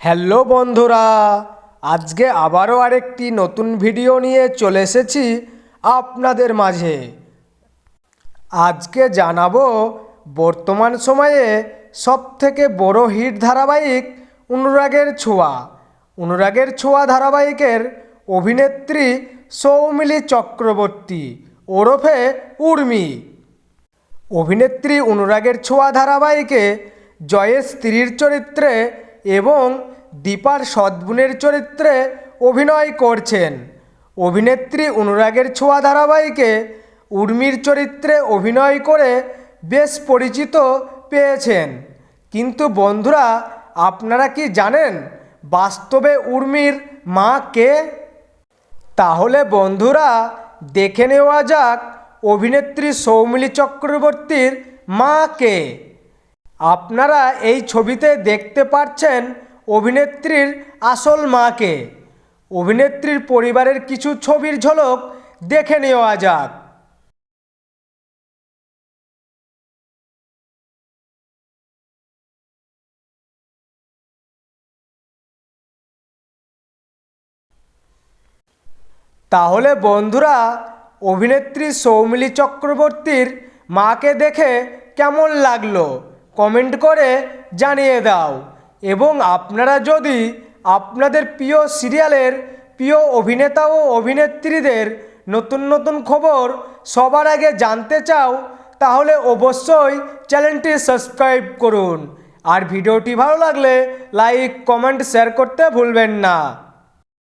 Hello বন্ধুরা, আজকে আবারও আরেকটি নতুন ভিডিও নিয়ে চলে এসেছি আপনাদের মাঝে। আজকে জানাবো বর্তমান সময়ে সবথেকে বড় হিট ধারাবাহিক অনুরাগের ছোঁয়া। অনুরাগের ছোঁয়া ধারাবাহিকের অভিনেত্রী সৌমিলি চক্রবর্তী ওরফে উর্মি। অভিনেত্রী অনুরাগের ছোঁয়া ধারাবাহিকে জয়ের স্ত্রীর চরিত্রে এবং দীপার সৎবোনের চরিত্রে অভিনয় করছেন। অভিনেত্রী অনুরাগের ছোঁয়া ধারাবাহিকে উর্মির চরিত্রে অভিনয় করে বেশ পরিচিত পেয়েছেন। কিন্তু বন্ধুরা, আপনারা কি জানেন বাস্তবে উর্মির মা কে? তাহলে বন্ধুরা, দেখে নেওয়া যাক অভিনেত্রী সৌমিলি চক্রবর্তীর মা কে। আপনারা এই ছবিতে দেখতে পাচ্ছেন অভিনেত্রীর আসল মাকে। অভিনেত্রীর পরিবারের কিছু ছবির ঝলক দেখে নেওয়া যাক। তাহলে বন্ধুরা, অভিনেত্রী সৌমিলি চক্রবর্তীর মাকে দেখে কেমন লাগলো কমেন্ট করে জানিয়ে দাও। এবং আপনারা যদি আপনাদের প্রিয় সিরিয়ালের প্রিয় অভিনেতা ও অভিনেত্রীদের নতুন নতুন খবর সবার আগে জানতে চাও, তাহলে অবশ্যই চ্যানেলটি সাবস্ক্রাইব করুন। আর ভিডিওটি ভালো লাগলে লাইক, কমেন্ট, শেয়ার করতে ভুলবেন না।